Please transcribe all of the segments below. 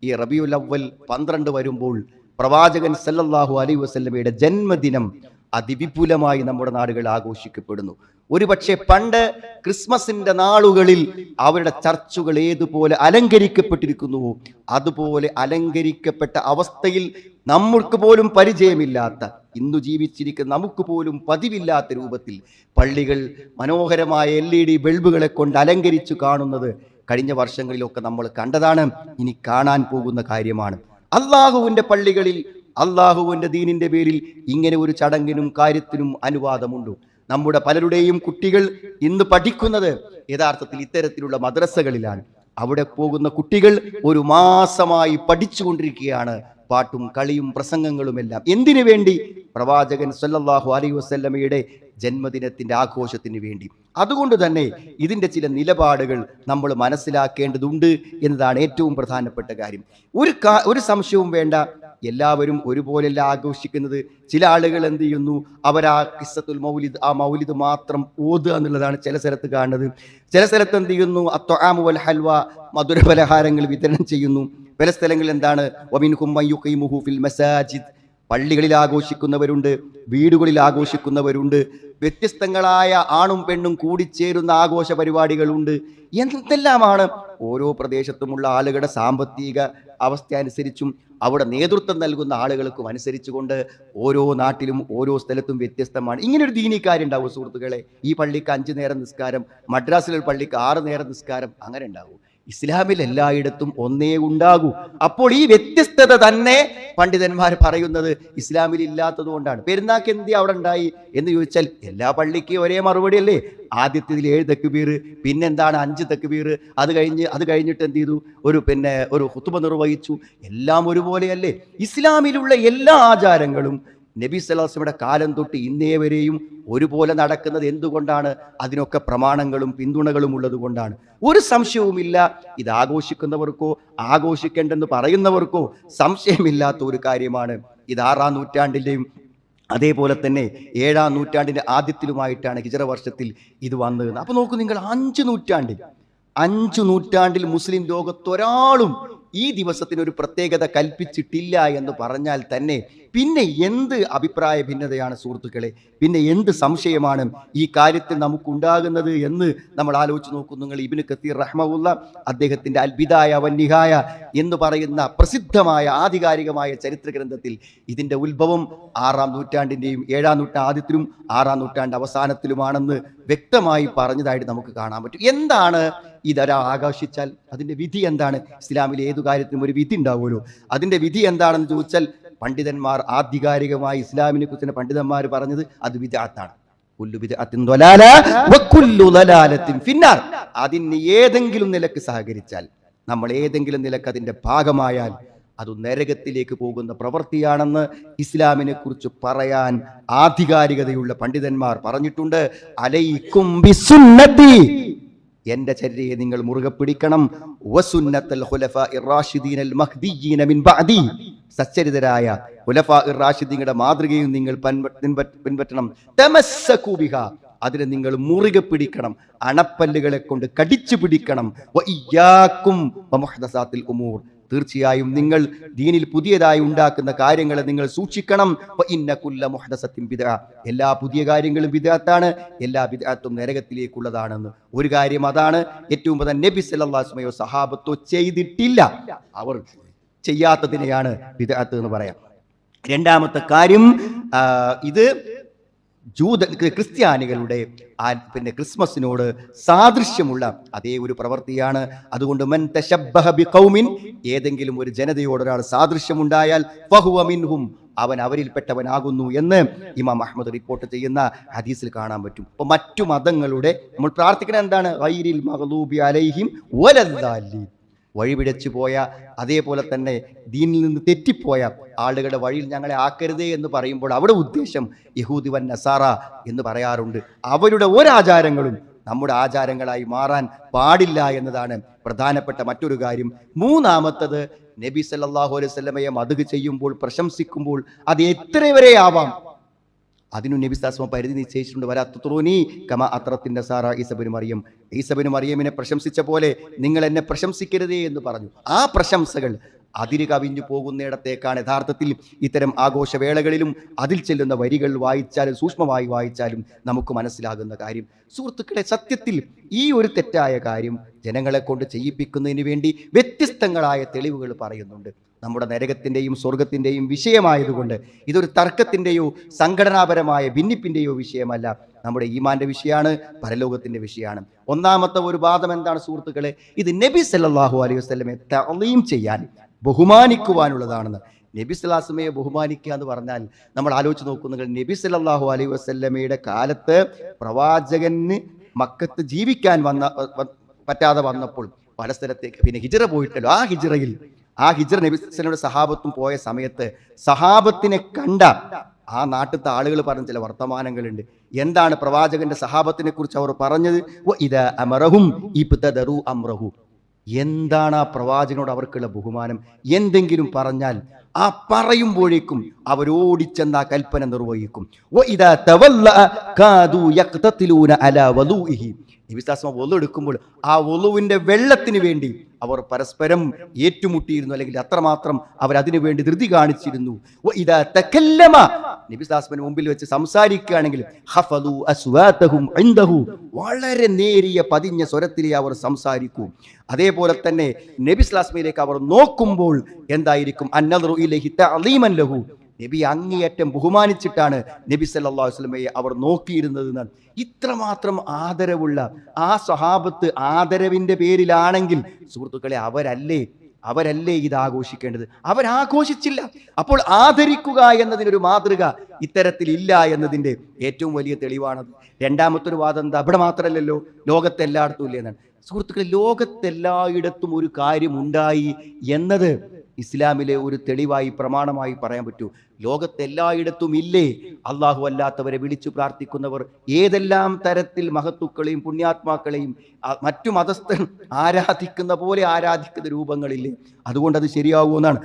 ഈ റബീഉൽ അവ്വൽ 12 വരുമ്പോൾ പ്രവാചകൻ സല്ലല്ലാഹു അലൈഹി വസല്ലമയുടെ ജന്മദിനം അതിവിപുലമായി നമ്മുടെ നാടുകൾ ആഘോഷിക്കപ്പെടുന്നു. ഒരുപക്ഷെ പണ്ട് ക്രിസ്മസിന്റെ നാളുകളിൽ അവരുടെ ചർച്ചുകൾ ഏതുപോലെ അലങ്കരിക്കപ്പെട്ടിരിക്കുന്നുവോ അതുപോലെ അലങ്കരിക്കപ്പെട്ട അവസ്ഥയിൽ നമ്മൾക്ക് പോലും പരിചയമില്ലാത്ത, ഇന്നു ജീവിച്ചിരിക്കുന്ന നമുക്ക് പോലും പതിവില്ലാത്ത രൂപത്തിൽ പള്ളികൾ മനോഹരമായ LED ബൾബുകളെ കൊണ്ട് അലങ്കരിച്ചു കാണുന്നത് കഴിഞ്ഞ വർഷങ്ങളിലൊക്കെ നമ്മൾ കണ്ടതാണ്, ഇനി കാണാൻ പോകുന്ന കാര്യമാണ്. അള്ളാഹുവിന്റെ പള്ളികളിൽ അള്ളാഹുവിന്റെ ദീനിന്റെ പേരിൽ ഇങ്ങനെ ഒരു ചടങ്ങിനും കാര്യത്തിനും അനുവാദമുണ്ട്. നമ്മുടെ പലരുടെയും കുട്ടികൾ ഇന്ന് പഠിക്കുന്നത് യഥാർത്ഥത്തിൽ ഇത്തരത്തിലുള്ള മദ്രസകളിലാണ്. അവിടെ പോകുന്ന കുട്ടികൾ ഒരു മാസമായി പഠിച്ചുകൊണ്ടിരിക്കുകയാണ്, പാട്ടും കളിയും പ്രസംഗങ്ങളുമെല്ലാം. എന്തിനു വേണ്ടി? പ്രവാചകൻ സല്ലല്ലാഹു അലൈഹി വസല്ലമയുടെ ജന്മദിനത്തിന്റെ ആഘോഷത്തിന് വേണ്ടി. അതുകൊണ്ട് തന്നെ ഇതിന്റെ ചില നിലപാടുകൾ നമ്മൾ മനസ്സിലാക്കേണ്ടതുണ്ട് എന്നതാണ് ഏറ്റവും പ്രധാനപ്പെട്ട കാര്യം. ഒരു സംശയവും വേണ്ട, എല്ലാവരും ഒരുപോലെയല്ല ആഘോഷിക്കുന്നത്. ചില ആളുകൾ എന്ത് ചെയ്യുന്നു, അവരാ ഖിസ്സത്തുൽ മൗലിദ്, ആ മൗലിദ് മാത്രം ഓതുക എന്നുള്ളതാണ് ചില സ്ഥലത്ത് കാണുന്നത്. ചില സ്ഥലത്ത് എന്ത് ചെയ്യുന്നു, അത്വആമു വൽ ഹൽവ, മധുരപലഹാരങ്ങൾ വിതരണം ചെയ്യുന്നു. പല സ്ഥലങ്ങളിൽ എന്താണ്, വമിൻഹും മൻ യുഖീമുഹു ഫിൽ മസാജിദ്, പള്ളികളിൽ ആഘോഷിക്കുന്നവരുണ്ട്, വീടുകളിൽ ആഘോഷിക്കുന്നവരുണ്ട്, വ്യത്യസ്തങ്ങളായ ആണും പെണ്ണും കൂടിച്ചേരുന്ന ആഘോഷ പരിപാടികളുണ്ട്. എന്തെല്ലാമാണ് ഓരോ പ്രദേശത്തുമുള്ള ആളുകളുടെ സാമ്പത്തിക അവസ്ഥ അനുസരിച്ചും അവിടെ നേതൃത്വം നൽകുന്ന ആളുകൾക്കും അനുസരിച്ചുകൊണ്ട് ഓരോ നാട്ടിലും ഓരോ സ്ഥലത്തും വ്യത്യസ്തമാണ്. ഇങ്ങനൊരു ദീനിക്കാര്യം ഉണ്ടാവും സുഹൃത്തുക്കളെ. ഈ പള്ളിക്ക് 5 നേരം നിസ്കാരം, മദ്രാസിലെ പള്ളിക്ക് 6 നേരം നിസ്കാരം, അങ്ങനെ ഉണ്ടാവും. ഇസ്ലാമിൽ എല്ലായിടത്തും ഒന്നേ ഉണ്ടാകൂ. അപ്പോൾ ഈ വ്യത്യസ്തത തന്നെ പണ്ഡിതന്മാർ പറയുന്നത് ഇസ്ലാമിൽ ഇല്ലാത്തത് കൊണ്ടാണ്. പെരുന്നാക്ക് എന്തി അവിടെ ഉണ്ടായി എന്ന് ചോദിച്ചാൽ എല്ലാ പള്ളിക്കും ഒരേ മറുപടി അല്ലേ. ആദ്യത്തിൽ 7 തക്ബീർ, പിന്നെന്താണ് 5 തക്ബീർ, അത് കഴിഞ്ഞിട്ട് എന്ത് ചെയ്തു, ഒരു ഖുതുബ നിർവഹിച്ചു. എല്ലാം ഒരുപോലെയല്ലേ. ഇസ്ലാമിലുള്ള എല്ലാ ആചാരങ്ങളും നബി സല്ലല്ലാഹു അലൈഹി വസല്ലമയുടെ കാലം തൊട്ട് ഇന്നേ വരെയും ഒരുപോലെ നടക്കുന്നത് എന്തുകൊണ്ടാണ്? അതിനൊക്കെ പ്രമാണങ്ങളും പിന്തുണകളും ഉള്ളത് കൊണ്ടാണ്. ഒരു സംശയവുമില്ല, ഇത് ആഘോഷിക്കുന്നവർക്കോ ആഘോഷിക്കേണ്ടെന്ന് പറയുന്നവർക്കോ സംശയമില്ലാത്ത ഒരു കാര്യമാണ്. ഇത് 6-ാം നൂറ്റാണ്ടിൻ്റെയും അതേപോലെ തന്നെ 7-ാം നൂറ്റാണ്ടിൻ്റെ ആദ്യത്തിലുമായിട്ടാണ് ഹിജ്റ വർഷത്തിൽ ഇത് വന്നത്. അപ്പോൾ നോക്കൂ നിങ്ങൾ, 5 നൂറ്റാണ്ടിൽ മുസ്ലിം ലോകത്തൊരാളും ഈ ദിവസത്തിന് ഒരു പ്രത്യേകത കൽപ്പിച്ചിട്ടില്ല എന്ന് പറഞ്ഞാൽ തന്നെ പിന്നെ എന്ത് അഭിപ്രായ ഭിന്നതയാണ് സുഹൃത്തുക്കളെ, പിന്നെ എന്ത് സംശയമാണ് ഈ കാര്യത്തിൽ നമുക്കുണ്ടാകുന്നത് എന്ന് നമ്മൾ ആലോചിച്ച് നോക്കൂ. നിങ്ങൾ ഇബ്നു കസീർ റഹ്മഹുല്ല അദ്ദേഹത്തിൻ്റെ അൽ ബിദായ വന്നിഹായ എന്ന് പറയുന്ന പ്രസിദ്ധമായ ആധികാരികമായ ചരിത്ര ഗ്രന്ഥത്തിൽ ഇതിൻ്റെ ഉത്ഭവം 6-ാം നൂറ്റാണ്ടിൻ്റെയും 7-ാം നൂറ്റാണ്ട് ആദ്യത്തിലും 6-ാം നൂറ്റാണ്ട് അവസാനത്തിലുമാണെന്ന് വ്യക്തമായി പറഞ്ഞതായിട്ട് നമുക്ക് കാണാൻ പറ്റും. എന്താണ് ഇതൊരാ ആഘോഷിച്ചാൽ അതിൻ്റെ വിധി എന്താണ്? ഇസ്ലാമിൽ ഏതു കാര്യത്തിനും ഒരു വിധി ഉണ്ടാവുമല്ലോ. അതിൻ്റെ വിധി എന്താണെന്ന് ചോദിച്ചാൽ പണ്ഡിതന്മാർ ആധികാരികമായി ഇസ്ലാമിനെ കുറിച്ച് പണ്ഡിതന്മാർ പറഞ്ഞത് അത് ബിദ്അത്താണ്. കുല്ലു ബിദ്അത്തിൻ ദലാല വകുല്ലു ദലാലത്തിൻ ഫിന്നാർ. അതിന് ഏതെങ്കിലും നിലക്ക് സഹകരിച്ചാൽ, നമ്മൾ ഏതെങ്കിലും നിലക്ക് അതിൻ്റെ ഭാഗമായാൽ അത് നരകത്തിലേക്ക് പോകുന്ന പ്രവൃത്തിയാണെന്ന് ഇസ്ലാമിനെ കുറിച്ച് പറയാൻ ആധികാരികതയുള്ള പണ്ഡിതന്മാർ പറഞ്ഞിട്ടുണ്ട്. അലൈക്കും ബിസുന്നതി, എന്റെ ചര്യയെ നിങ്ങൾ മുറുകെ പിടിക്കണം. വസുന്നത്തുൽ ഖുലഫാഇർ റാഷിദീനൽ മഹ്ദിയ്യീന മിൻ ബഅദി, സച്ചരിതരായ ഖുലഫാഇർ റാഷിദീങ്ങളുടെ മാതൃകയും നിങ്ങൾ പിൻപറ്റണം. തമസ്സകൂ ബിഹാ, അതിനെ നിങ്ങൾ മുറുകെ പിടിക്കണം, അണപ്പല്ലുകളെ കൊണ്ട് കടിച്ചു പിടിക്കണം. വഇയ്യാകും വമുഹ്ദസാത്തിൽ ഉമൂർ, തീർച്ചയായും നിങ്ങൾ ദീനിൽ പുതിയതായി ഉണ്ടാക്കുന്ന കാര്യങ്ങളെ നിങ്ങൾ സൂക്ഷിക്കണം. ഇന്ന കുല്ല മുഹ്ദസത്തിൻ ബിദ്അ, എല്ലാ പുതിയ കാര്യങ്ങളും ബിദ്അത്താണ്, എല്ലാ ബിദ്അത്തും നരകത്തിലേക്കുള്ളതാണെന്ന്. ഒരു കാര്യം അതാണ്, ഏറ്റവും പ്രധാനം നബി സല്ലല്ലാഹു അലൈഹി വസല്ലമയോ സഹാബത്തോ ചെയ്തിട്ടില്ല, അവർ ചെയ്യാത്തതിനെയാണ് ബിദ്അത്ത് എന്ന് പറയാം. രണ്ടാമത്തെ കാര്യം, ഇത് ക്രിസ്ത്യാനികളുടെ ക്രിസ്മസിനോട് സാദൃശ്യമുള്ള അതേ ഒരു പ്രവൃത്തിയാണ്. അതുകൊണ്ട് മൻ തശബ്ബഹ ബിഖൗമിൻ, ഏതെങ്കിലും ഒരു ജനതയോട് ഒരാൾ സാദൃശ്യമുണ്ടായാൽ ഫഹുവ മിൻഹും, അവൻ അവരിൽപ്പെട്ടവനാകുന്നു എന്ന് ഇമാം അഹ്മദ് റിപ്പോർട്ട് ചെയ്യുന്ന ഹദീസിൽ കാണാൻ പറ്റും. അപ്പോൾ മറ്റു മതങ്ങളുടെ നമ്മൾ പ്രാർത്ഥിക്കുന്നത് എന്താണ്? ഗൈരിൽ മഗ്ദൂബി അലൈഹിം വലദ്ദാലിൻ, വഴിപിഴച്ചു പോയ, അതേപോലെ തന്നെ ദീനിൽ നിന്ന് തെറ്റിപ്പോയ ആളുകളുടെ വഴിയിൽ ഞങ്ങളെ ആക്കരുതേ എന്ന് പറയുമ്പോൾ അവിടെ ഉദ്ദേശം യഹൂദി വൻ നസാറ എന്ന് പറയാറുണ്ട്. അവരുടെ ഒരാചാരങ്ങളും നമ്മുടെ ആചാരങ്ങളായി മാറാൻ പാടില്ല എന്നതാണ് പ്രധാനപ്പെട്ട മറ്റൊരു കാര്യം. മൂന്നാമത്തത്, നബി സല്ലല്ലാഹു അലൈഹി വസല്ലമയെ മദ്ഹ് ചെയ്യുമ്പോൾ, പ്രശംസിക്കുമ്പോൾ അത് എത്ര വരെ ആവാം, അതിനു നബി സല്ലല്ലാഹു അലൈഹി വസല്ലം പരിധി നിശ്ചയിച്ചിട്ടുണ്ട്. വലാ തുത്റൂനി കമാ അത്റത്തിൻ നസാറ ഈസാ ഇബ്നു മറിയം, ഈസാ ഇബ്നു മറിയമിനെ പ്രശംസിച്ച പോലെ നിങ്ങൾ എന്നെ പ്രശംസിക്കരുതേ എന്ന് പറഞ്ഞു. ആ പ്രശംസകൾ, അതിര് കവിഞ്ഞു പോകുന്നിടത്തേക്കാണ് യഥാർത്ഥത്തിൽ ഇത്തരം ആഘോഷവേളകളിലും അതിൽ ചെല്ലുന്ന വരികൾ വായിച്ചാലും സൂക്ഷ്മമായി വായിച്ചാലും നമുക്ക് മനസ്സിലാകുന്ന കാര്യം. സുഹൃത്തുക്കളെ, സത്യത്തിൽ ഈ ഒരു തെറ്റായ കാര്യം ജനങ്ങളെ കൊണ്ട് ചെയ്യിപ്പിക്കുന്നതിന് വേണ്ടി വ്യത്യസ്തങ്ങളായ തെളിവുകൾ പറയുന്നുണ്ട്. നമ്മുടെ നരകത്തിൻ്റെയും സ്വർഗത്തിൻ്റെയും വിഷയമായതുകൊണ്ട് ഇതൊരു തർക്കത്തിൻ്റെയോ സംഘടനാപരമായ ഭിന്നിപ്പിൻ്റെയോ വിഷയമല്ല, നമ്മുടെ ഈമാന്റെ വിഷയമാണ്, പരലോകത്തിൻ്റെ വിഷയമാണ്. ഒന്നാമത്തെ ഒരു വാദം എന്താണ് സുഹൃത്തുക്കളെ? ഇത് നബി സല്ലല്ലാഹു അലൈഹി വസല്ലമയെ തഅലീം ചെയ്യാൻ, ബഹുമാനിക്കുവാനുള്ളതാണെന്ന്. നബി സല്ലല്ലാഹുവയെ ബഹുമാനിക്കുക എന്ന് പറഞ്ഞാൽ നമ്മൾ ആലോചിച്ച് നോക്കുന്നെങ്കിൽ നബി സല്ലല്ലാഹു അലൈഹി വസല്ലമയുടെ കാലത്ത് പ്രവാചകന് മക്കത്ത് ജീവിക്കാൻ പറ്റാതെ വന്നപ്പോൾ പല സ്ഥലത്തേക്ക് പിന്നെ ഹിജ്റ പോയിട്ടല്ലോ. ആ ഹിജ്റ നബി സല്ലല്ലാഹു സഹാബത്തും പോയ സമയത്ത് സഹാബത്തിനെ കണ്ട ആ നാട്ടിലത്തെ ആളുകൾ പറഞ്ഞ ചില വർത്തമാനങ്ങളുണ്ട്. എന്താണ് പ്രവാചകന്റെ സഹാബത്തിനെ കുറിച്ച് അവർ പറഞ്ഞത്? ഇദാ അമറഹും ഇബ്തദറു അംറഹു. എന്താണ് ആ പ്രവാചകനോട് അവർക്കുള്ള ബഹുമാനം? എന്തെങ്കിലും പറഞ്ഞാൽ ആ പറയുമ്പോഴേക്കും അവരോടിച്ചെന്ന് ആ കൽപ്പന നിർവഹിക്കും. വൊളു എടുക്കുമ്പോൾ ആ വൊളുവിന്റെ വെള്ളത്തിന് വേണ്ടി അവർ പരസ്പരം ഏറ്റുമുട്ടിയിരുന്നു, അല്ലെങ്കിൽ അത്രമാത്രം അവരതിനു വേണ്ടി ധൃതി കാണിച്ചിരുന്നു. നബി സ്ലാസ്മിന് മുമ്പിൽ വെച്ച് സംസാരിക്കുകയാണെങ്കിൽ വളരെ നേരിയ പതിഞ്ഞ സ്വരത്തിലേ അവർ സംസാരിക്കൂ. അതേപോലെ തന്നെ നബി സ്ലാസ്മിയിലേക്ക് അവർ നോക്കുമ്പോൾ എന്തായിരിക്കും? അന്നദറു ഇലൈഹി തഅലീമൻ ലഹു. നബി അങ്ങേയറ്റം ബഹുമാനിച്ചിട്ടാണ് നബി സല്ലല്ലാഹു അലൈഹി വസല്ലമയെ അവർ നോക്കിയിരുന്നത് എന്നാണ്. ഇത്രമാത്രം ആദരവുള്ള ആ സ്വഹാബത്ത് ആദരവിന്റെ പേരിലാണെങ്കിൽ സുഹൃത്തുക്കളെ, അവരല്ലേ ഇത് ആഘോഷിക്കേണ്ടത്? അവരാഘോഷിച്ചില്ല. അപ്പോൾ ആദരിക്കുക എന്നതിനൊരു മാതൃക ഇത്തരത്തിൽ ഇല്ല എന്നതിൻ്റെ ഏറ്റവും വലിയ തെളിവാണത്. രണ്ടാമത്തൊരു വാദം എന്താ? അവിടെ മാത്രമല്ലല്ലോ, ലോകത്തെല്ലായിടത്തും ഇല്ലേ എന്നാണ്. സുഹൃത്തുക്കളെ, ലോകത്തെല്ലായിടത്തും ഒരു കാര്യമുണ്ടായി എന്നത് ഇസ്ലാമിലെ ഒരു തെളിവായി പ്രമാണമായി പറയാൻ പറ്റൂ. ലോകത്തെല്ലായിടത്തും ഇല്ലേ അള്ളാഹു അല്ലാത്തവരെ വിളിച്ചു പ്രാർത്ഥിക്കുന്നവർ? ഏതെല്ലാം തരത്തിൽ മഹത്തുക്കളെയും പുണ്യാത്മാക്കളെയും മറ്റു മതസ്ഥർ ആരാധിക്കുന്ന പോലെ ആരാധിക്കുന്ന രൂപങ്ങളില്ലേ? അതുകൊണ്ട് അത് ശരിയാവുമെന്നാണ്.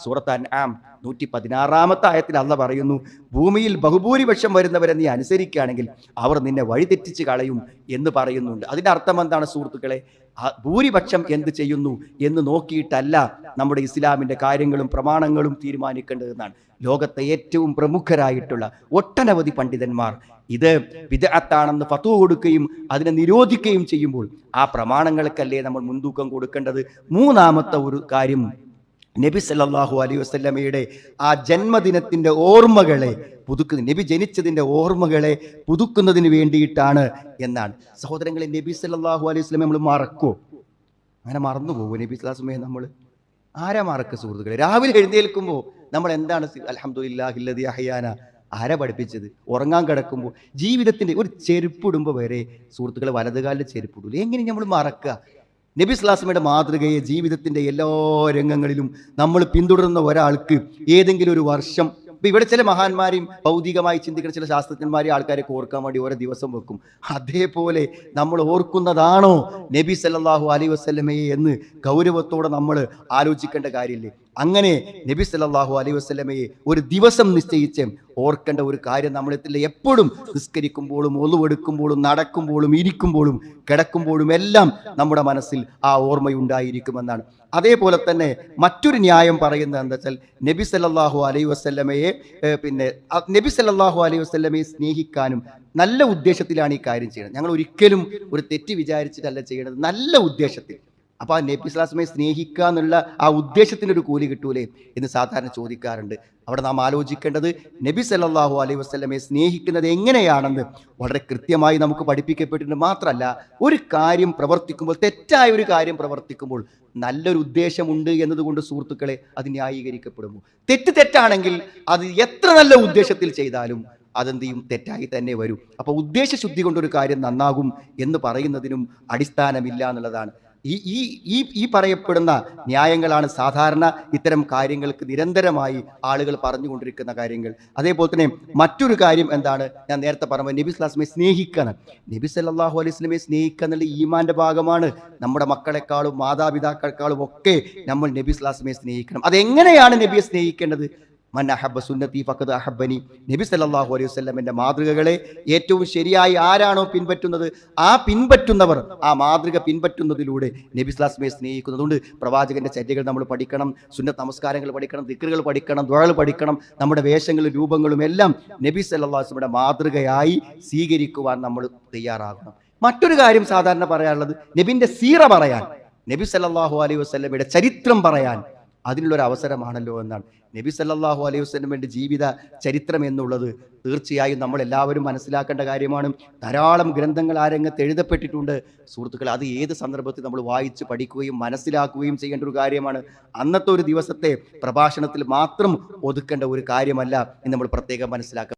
സൂറത്ത് അൻആം 116 ആയത്തിൽ അള്ളാഹ് പറയുന്നു, ഭൂമിയിൽ ബഹുഭൂരിപക്ഷം വരുന്നവരെ നീ അനുസരിക്കുകയാണെങ്കിൽ അവർ നിന്നെ വഴിതെറ്റിച്ച് കളയും എന്ന് പറയുന്നുണ്ട്. അതിന്റെ അർത്ഥം എന്താണ് സുഹൃത്തുക്കളെ? ഭൂരിപക്ഷം എന്ത് ചെയ്യുന്നു എന്ന് നോക്കിയിട്ടല്ല നമ്മുടെ ഇസ്ലാമിന്റെ കാര്യങ്ങളും പ്രമാണങ്ങളും തീരുമാനിക്കേണ്ടതെന്നാണ്. ലോകത്തെ ഏറ്റവും പ്രമുഖരായിട്ടുള്ള ഒട്ടനവധി പണ്ഡിതന്മാർ ഇത് ബിദ്അത്താണെന്ന് ഫത്വ കൊടുക്കുകയും അതിനെ നിരോധിക്കുകയും ചെയ്യുമ്പോൾ ആ പ്രമാണങ്ങൾക്കല്ലേ നമ്മൾ മുൻതൂക്കം കൊടുക്കേണ്ടത്? മൂന്നാമത്തെ ഒരു കാര്യം, നബി സല്ലല്ലാഹു അലൈഹി വസല്ലമയുടെ ആ ജന്മദിനത്തിന്റെ ഓർമ്മകളെ പുതുക്കുന്ന, നബി ജനിച്ചതിന്റെ ഓർമ്മകളെ പുതുക്കുന്നതിന് വേണ്ടിയിട്ടാണ് എന്നാണ്. സഹോദരങ്ങളെ, നബി സല്ലല്ലാഹു അലൈഹി വസല്ലമയെ നമ്മൾ മറക്കോ? അങ്ങനെ മറന്നു പോകും നബി സല്ലല്ലാഹു അലൈഹി വസല്ലമയെ? നമ്മൾ ആരാ മറക്കുക സുഹൃത്തുക്കളെ? രാവിലെ എഴുന്നേൽക്കുമ്പോൾ നമ്മൾ എന്താണ് അൽഹംദുലില്ലാഹില്ലദീ അഹ്യാന ആരാ പഠിപ്പിച്ചത്? ഉറങ്ങാൻ കിടക്കുമ്പോൾ, ജീവിതത്തിന്റെ ഒരു ചെരുപ്പിടുമ്പോൾ വരെ സുഹൃത്തുക്കളെ വലതുകാലിൽ ചെരുപ്പിടൂല. എങ്ങനെ നമ്മൾ മറക്കുക? നബി സ്വല്ലല്ലാഹു അലൈഹി വസല്ലമയുടെ മാതൃകയെ ജീവിതത്തിന്റെ എല്ലാ രംഗങ്ങളിലും നമ്മൾ പിന്തുടരുന്ന ഒരാൾക്ക് ഏതെങ്കിലും ഒരു വർഷം, ഇപ്പം ഇവിടെ ചില മഹാന്മാരെയും ഭൗതികമായി ചിന്തിക്കുന്ന ചില ശാസ്ത്രജ്ഞന്മാരെയും ആൾക്കാരെയൊക്കെ ഓർക്കാൻ വേണ്ടി ഓരോ ദിവസം വെക്കും. അതേപോലെ നമ്മൾ ഓർക്കുന്നതാണോ നബി സല്ലല്ലാഹു അലൈഹി വസല്ലമയെ എന്ന് ഗൗരവത്തോടെ നമ്മൾ ആലോചിക്കേണ്ട കാര്യമില്ലേ? അങ്ങനെ നബി സല്ലല്ലാഹു അലൈഹി വസല്ലമയെ ഒരു ദിവസം നിശ്ചയിച്ച് ഓർക്കേണ്ട ഒരു കാര്യം നമ്മളെത്തില്ല. എപ്പോഴും നിസ്കരിക്കുമ്പോഴും ഒളുവെടുക്കുമ്പോഴും നടക്കുമ്പോഴും ഇരിക്കുമ്പോഴും കിടക്കുമ്പോഴും എല്ലാം നമ്മുടെ മനസ്സിൽ ആ ഓർമ്മയുണ്ടായിരിക്കുമെന്നാണ്. അതേപോലെ തന്നെ മറ്റൊരു ന്യായം പറയുന്നത് എന്താ വെച്ചാൽ, നബി സല്ലല്ലാഹു അലൈഹി വസല്ലമയെ നബി സല്ലല്ലാഹു അലൈഹി വസല്ലമയെ സ്നേഹിക്കാനും നല്ല ഉദ്ദേശത്തിലാണ് ഈ കാര്യം ചെയ്യുന്നത്. ഞങ്ങൾ ഒരിക്കലും ഒരു തെറ്റ് വിചാരിച്ചിട്ടല്ല ചെയ്യേണ്ടത്, നല്ല ഉദ്ദേശത്തിൽ. അപ്പോൾ ആ നബി സല്ലല്ലാഹു അലൈഹി വസല്ലമയെ സ്നേഹിക്കുക എന്നുള്ള ആ ഉദ്ദേശത്തിനൊരു കൂലി കിട്ടൂലേ എന്ന് സാധാരണ ചോദിക്കാറുണ്ട്. അവിടെ നാം ആലോചിക്കേണ്ടത് നബി സല്ലല്ലാഹു അലൈഹി വസല്ലമയെ സ്നേഹിക്കുന്നത് എങ്ങനെയാണെന്ന് വളരെ കൃത്യമായി നമുക്ക് പഠിപ്പിക്കപ്പെട്ടിട്ടുണ്ട്. മാത്രമല്ല, ഒരു കാര്യം പ്രവർത്തിക്കുമ്പോൾ, തെറ്റായ ഒരു കാര്യം പ്രവർത്തിക്കുമ്പോൾ നല്ലൊരു ഉദ്ദേശമുണ്ട് എന്നതുകൊണ്ട് സുഹൃത്തുക്കളെ അത് ന്യായീകരിക്കപ്പെടുമോ? തെറ്റാണെങ്കിൽ അത് എത്ര നല്ല ഉദ്ദേശത്തിൽ ചെയ്താലും അതെന്ത് ചെയ്യും? തെറ്റായി തന്നെ വരും. അപ്പോൾ ഉദ്ദേശശുദ്ധി കൊണ്ടൊരു കാര്യം നന്നാകും എന്ന് പറയുന്നതിനും അടിസ്ഥാനമില്ല എന്നുള്ളതാണ്. ഈ പറയപ്പെടുന്ന ന്യായങ്ങളാണ് സാധാരണ ഇത്തരം കാര്യങ്ങൾക്ക് നിരന്തരമായി ആളുകൾ പറഞ്ഞുകൊണ്ടിരിക്കുന്ന കാര്യങ്ങൾ. അതേപോലെ തന്നെ മറ്റൊരു കാര്യം എന്താണ്, ഞാൻ നേരത്തെ പറഞ്ഞത് നബി സല്ലല്ലാഹു അലൈഹി വസല്ലമയെ സ്നേഹിക്കണം. നബി സല്ലല്ലാഹു അലൈഹി വസല്ലമയെ സ്നേഹിക്കുക എന്നുള്ള ഈമാന്റെ ഭാഗമാണ്. നമ്മുടെ മക്കളെക്കാളും മാതാപിതാക്കളെക്കാളും ഒക്കെ നമ്മൾ നബി സല്ലല്ലാഹു അലൈഹി വസല്ലമയെ സ്നേഹിക്കണം. അതെങ്ങനെയാണ് നബിയെ സ്നേഹിക്കേണ്ടത്? മൻ അഹബ്ബ സുന്നത്തി ഫഖദ് അഹബ്ബനി. നബി സല്ലല്ലാഹു അലൈഹി വസല്ലമയുടെ മാതൃകകളെ ഏറ്റവും ശരിയായി ആരാണോ പിൻപറ്റുന്നത്, ആ പിൻപറ്റുന്നവർ ആ മാതൃക പിൻപറ്റുന്നതിലൂടെ നബി സ്വല്ലല്ലാഹു സ്നേഹിക്കുന്നതുകൊണ്ട് പ്രവാചകന്റെ ചര്യകൾ നമ്മൾ പഠിക്കണം, സുന്നത്ത് നമസ്കാരങ്ങൾ പഠിക്കണം, ദിക്റുകൾ പഠിക്കണം, ദുആകൾ പഠിക്കണം. നമ്മുടെ വേഷങ്ങളും രൂപങ്ങളും എല്ലാം നബി സല്ലല്ലാഹു അലൈഹി വസല്ലമയുടെ മാതൃകയായി സ്വീകരിക്കുവാൻ നമ്മൾ തയ്യാറാകണം. മറ്റൊരു കാര്യം സാധാരണ പറയാനുള്ളത്, നബിന്റെ സീറ പറയാൻ, നബി സല്ലല്ലാഹു അലൈഹി വസല്ലമയുടെ ചരിത്രം പറയാൻ അതിനുള്ളൊരു അവസരമാണല്ലോ എന്നാണ്. നബി സല്ലല്ലാഹു അലൈഹി വസല്ലമയുടെ ജീവിത ചരിത്രം എന്നുള്ളത് തീർച്ചയായും നമ്മൾ എല്ലാവരും മനസ്സിലാക്കേണ്ട കാര്യമാണ്. ധാരാളം ഗ്രന്ഥങ്ങൾ ആ രംഗത്ത് എഴുതപ്പെട്ടിട്ടുണ്ട്. സുഹൃത്തുക്കൾ, അത് ഏത് സന്ദർഭത്തിൽ നമ്മൾ വായിച്ച് പഠിക്കുകയും മനസ്സിലാക്കുകയും ചെയ്യേണ്ട ഒരു കാര്യമാണ്. അന്നത്തെ ഒരു ദിവസത്തെ പ്രഭാഷണത്തിൽ മാത്രം ഒതുക്കേണ്ട ഒരു കാര്യമല്ല എന്ന് നമ്മൾ പ്രത്യേകം മനസ്സിലാക്കുക.